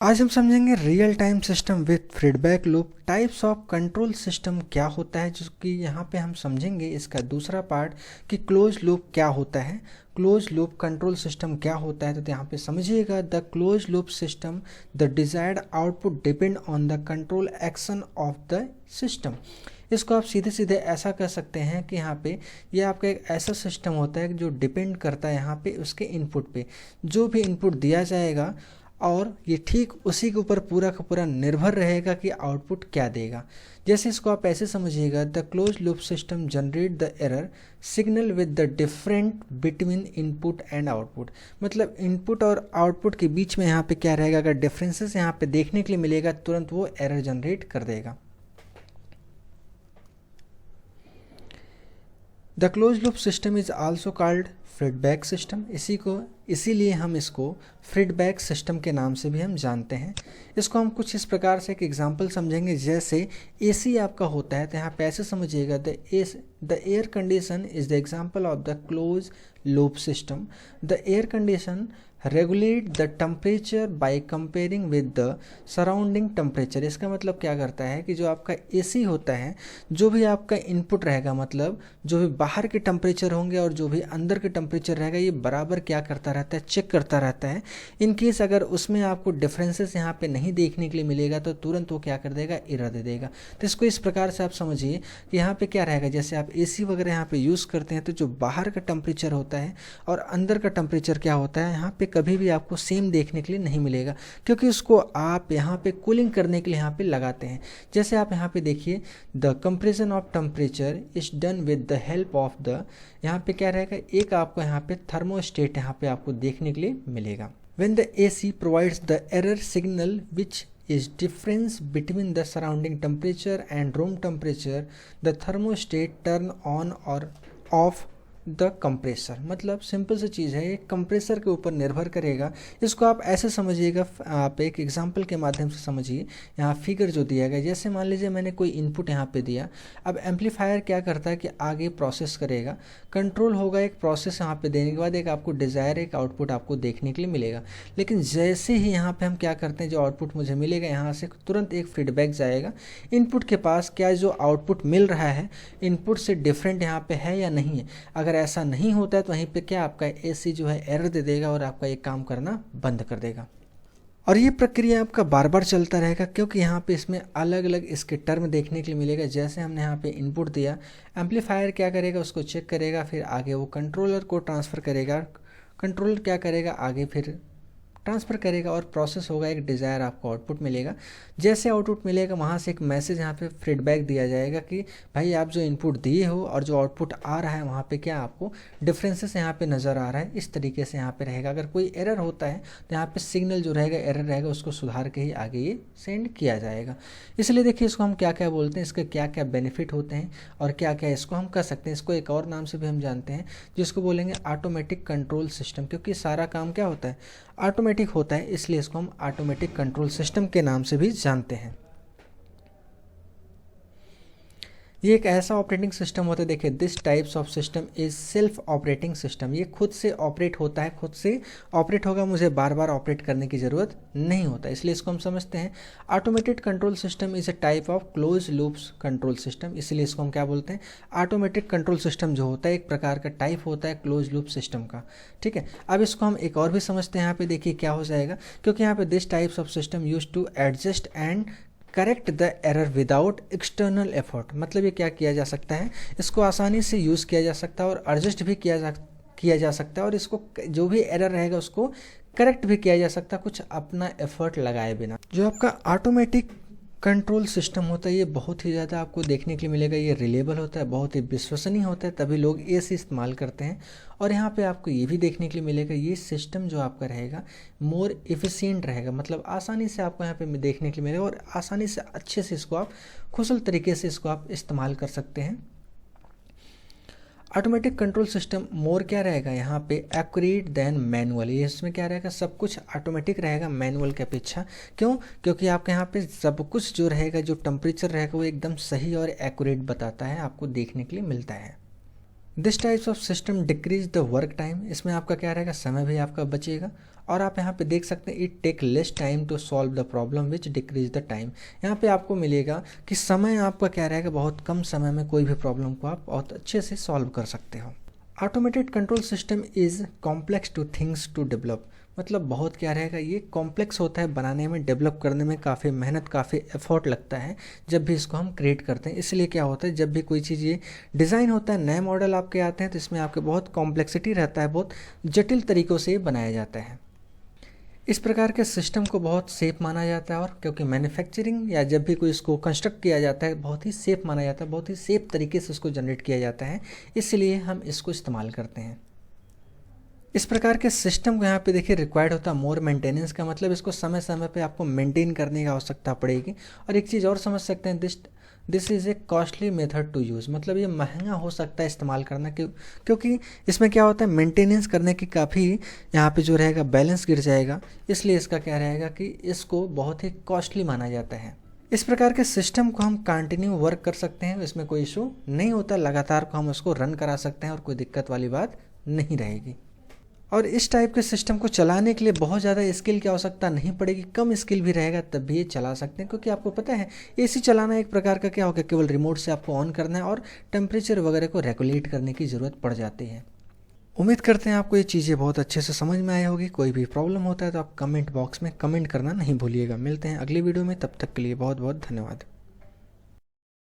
आज हम समझेंगे real time system with feedback loop. Types of control system क्या होता है, जो कि यहाँ पे हम समझेंगे। इसका दूसरा पार्ट कि क्लोज लूप क्या होता है, क्लोज लूप कंट्रोल सिस्टम क्या होता है। तो यहाँ पे समझिएगा, the close loop system the desired output depend on the control action of the system. इसको आप सीधे सीधे ऐसा कह सकते हैं कि यहाँ पे ये आपका एक ऐसा सिस्टम होता है जो डिपेंड करता है यहाँ पे उसके इनपुट पे। जो भी इनपुट दिया जाएगा और ये ठीक उसी के ऊपर पूरा का पूरा निर्भर रहेगा कि आउटपुट क्या देगा। जैसे इसको आप ऐसे समझिएगा, the close loop system generate the error signal with the different between input and output. मतलब इनपुट और आउटपुट के बीच में यहाँ पे क्या रहेगा, अगर डिफरेंसेस यहाँ पे देखने के लिए मिलेगा तुरंत वो एरर जनरेट कर देगा। The close loop system is also called feedback system. इसीलिए हम इसको फीडबैक सिस्टम के नाम से भी हम जानते हैं। इसको हम कुछ इस प्रकार से एक एग्जांपल समझेंगे। जैसे एसी आपका होता है, तो यहाँ पे ऐसे समझिएगा, the air condition is the example of the close loop system. The air condition regulate the temperature by comparing with the surrounding temperature. इसका मतलब क्या करता है कि जो आपका एसी होता है, जो भी आपका इनपुट रहेगा, मतलब जो भी बाहर के टेम्परेचर होंगे और जो भी अंदर के टेम्परेचर रहेगा, ये बराबर क्या करता रहता है, चेक करता रहता है। इन केस अगर उसमें आपको डिफरेंसेस यहाँ पे नहीं देखने के लिए मिलेगा तो तुरंत वो क्या कर देगा, एरर दे देगा। तो इसको इस प्रकार से आप समझिए कि यहाँ पे क्या रहेगा, जैसे आप एसी वगैरह यहाँ पे यूज़ करते हैं तो जो बाहर का टेम्परेचर होता है और अंदर का टेम्परेचर क्या होता है, यहाँ पे कभी भी आपको सेम देखने के लिए नहीं मिलेगा, क्योंकि उसको आप यहाँ पे कूलिंग करने के लिए यहाँ पे लगाते हैं। जैसे आप यहाँ पे देखिए, the compression of temperature is done with the help of the, यहाँ पे क्या रहेगा, एक आपको यहाँ पे थर्मोस्टेट यहाँ पे आपको देखने के लिए मिलेगा। When the AC provides the error signal which is difference between the surrounding temperature and room temperature, the thermostat turn on or off the compressor. मतलब सिंपल सी चीज़ है, ये कंप्रेसर के ऊपर निर्भर करेगा। इसको आप ऐसे समझिएगा, आप एक एग्जांपल के माध्यम से समझिए। यहाँ फिगर जो दिया गया, जैसे मान लीजिए मैंने कोई इनपुट यहाँ पे दिया। अब एम्पलीफायर क्या करता है कि आगे प्रोसेस करेगा, कंट्रोल होगा, एक प्रोसेस यहाँ पे देने के बाद एक आपको डिज़ायर एक आउटपुट आपको देखने के लिए मिलेगा। लेकिन जैसे ही यहाँ पे हम क्या करते हैं, जो आउटपुट मुझे मिलेगा यहाँ से तुरंत एक फीडबैक जाएगा इनपुट के पास, क्या जो आउटपुट मिल रहा है इनपुट से डिफरेंट यहाँ पे है या नहीं है। अगर ऐसा नहीं होता है तो वहीं पे क्या आपका एसी जो है एरर दे देगा और आपका ये काम करना बंद कर देगा। और ये प्रक्रिया आपका बार बार चलता रहेगा, क्योंकि यहाँ पे इसमें अलग अलग इसके टर्म देखने के लिए मिलेगा। जैसे हमने यहाँ पे इनपुट दिया, एम्पलीफायर क्या करेगा, उसको चेक करेगा, फिर आगे वो कंट्रोलर को ट्रांसफ़र करेगा, कंट्रोलर क्या करेगा, आगे फिर ट्रांसफ़र करेगा और प्रोसेस होगा, एक डिज़ायर आपको आउटपुट मिलेगा। जैसे आउटपुट मिलेगा वहाँ से एक मैसेज यहाँ पे फीडबैक दिया जाएगा कि भाई आप जो इनपुट दिए हो और जो आउटपुट आ रहा है वहाँ पे क्या आपको डिफरेंसेस यहाँ पे नज़र आ रहा है। इस तरीके से यहाँ पे रहेगा। अगर कोई एरर होता है तो यहाँ पे सिग्नल जो रहेगा, एरर रहेगा, उसको सुधार के ही आगे ये सेंड किया जाएगा। इसलिए देखिए, इसको हम क्या क्या बोलते हैं, इसके क्या क्या बेनिफिट होते हैं और क्या क्या इसको हम कर सकते हैं। इसको एक और नाम से भी हम जानते हैं, जिसको बोलेंगे ऑटोमेटिक कंट्रोल सिस्टम, क्योंकि सारा काम क्या होता है, ऑटोमेटिक होता है, इसलिए इसको हम ऑटोमेटिक कंट्रोल सिस्टम के नाम से भी जानते हैं। ये एक ऐसा ऑपरेटिंग सिस्टम होता है, देखिए, this types of system is self operating system. ये खुद से ऑपरेट होता है, खुद से ऑपरेट होगा, मुझे बार बार ऑपरेट करने की ज़रूरत नहीं होता, इसलिए इसको हम समझते हैं automated control system is a type of close loops control system. इसलिए इसको हम क्या बोलते हैं, ऑटोमेटेड कंट्रोल सिस्टम जो होता है एक प्रकार का टाइप होता है क्लोज लूप सिस्टम का। ठीक है, अब इसको हम एक और भी समझते हैं। यहाँ पे देखिए क्या हो जाएगा, क्योंकि यहाँ पे this types of system use to adjust and correct the error without external effort. मतलब ये क्या किया जा सकता है, इसको आसानी से यूज़ किया जा सकता है और एडजस्ट भी किया जा सकता है, और इसको जो भी एरर रहेगा उसको करेक्ट भी किया जा सकता है कुछ अपना एफर्ट लगाए बिना। जो आपका ऑटोमेटिक कंट्रोल सिस्टम होता है ये बहुत ही ज़्यादा आपको देखने के लिए मिलेगा। ये रिलेबल होता है, बहुत ही विश्वसनीय होता है, तभी लोग इसे इस्तेमाल करते हैं। और यहाँ पे आपको ये भी देखने के लिए मिलेगा, ये सिस्टम जो आपका रहेगा मोर एफिशिएंट रहेगा। मतलब आसानी से आपको यहाँ पे देखने के लिए मिलेगा और आसानी से अच्छे से इसको आप कुशल तरीके से इसको आप इस्तेमाल कर सकते हैं। ऑटोमेटिक कंट्रोल सिस्टम मोर क्या रहेगा यहाँ पे, एक्यूरेट देन मैनुअल। ये इसमें क्या रहेगा, सब कुछ ऑटोमेटिक रहेगा मैनुअल के अपेक्षा। क्यों, क्योंकि आपके यहाँ पे सब कुछ जो रहेगा, जो टेम्परेचर रहेगा वो एकदम सही और एक्यूरेट बताता है, आपको देखने के लिए मिलता है। This types of system decrease the work time, इसमें आपका क्या रहेगा, समय भी आपका बचेगा। और आप यहाँ पे देख सकते हैं it take less time to solve the problem which decreases the time. यहाँ पे आपको मिलेगा कि समय आपका क्या रहेगा, बहुत कम समय में कोई भी प्रॉब्लम को आप बहुत अच्छे से सॉल्व कर सकते हो। Automated control system is complex to things to develop, मतलब बहुत क्या रहेगा, ये कॉम्प्लेक्स होता है बनाने में, डेवलप करने में काफ़ी मेहनत, काफ़ी एफर्ट लगता है जब भी इसको हम क्रिएट करते हैं। इसलिए क्या होता है, जब भी कोई चीज़ ये डिज़ाइन होता है, नए मॉडल आपके आते हैं, तो इसमें आपके बहुत कॉम्प्लेक्सिटी रहता है, बहुत जटिल तरीक़ों से ये बनाया जाता है। इस प्रकार के सिस्टम को बहुत सेफ माना जाता है, और क्योंकि मैन्युफैक्चरिंग या जब भी कोई इसको कंस्ट्रक्ट किया जाता है बहुत ही सेफ माना जाता है, बहुत ही सेफ तरीके से इसको जनरेट किया जाता है, इसलिए हम इसको इस्तेमाल करते हैं। इस प्रकार के सिस्टम को यहाँ पे देखिए रिक्वायर्ड होता है मोर मेंटेनेंस का, मतलब इसको समय समय पे आपको मेंटेन करने की आवश्यकता पड़ेगी। और एक चीज़ और समझ सकते हैं, this is a costly method to use, मतलब ये महंगा हो सकता है इस्तेमाल करना, क्योंकि इसमें क्या होता है, मेंटेनेंस करने की काफ़ी यहाँ पे जो रहेगा बैलेंस गिर जाएगा, इसलिए इसका क्या रहेगा कि इसको बहुत ही कॉस्टली माना जाता है। इस प्रकार के सिस्टम को हम कंटिन्यू वर्क कर सकते हैं, इसमें कोई इशू नहीं होता, लगातार को हम उसको रन करा सकते हैं और कोई दिक्कत वाली बात नहीं रहेगी। और इस टाइप के सिस्टम को चलाने के लिए बहुत ज़्यादा स्किल की आवश्यकता नहीं पड़ेगी, कम स्किल भी रहेगा तब भी ये चला सकते हैं, क्योंकि आपको पता है एसी चलाना एक प्रकार का क्या होगा, केवल रिमोट से आपको ऑन करना है और टेम्परेचर वगैरह को रेगुलेट करने की ज़रूरत पड़ जाती है। उम्मीद करते हैं आपको ये चीज़ें बहुत अच्छे से समझ में आई होगी। कोई भी प्रॉब्लम होता है तो आप कमेंट बॉक्स में कमेंट करना नहीं भूलिएगा। मिलते हैं अगली वीडियो में, तब तक के लिए बहुत बहुत धन्यवाद।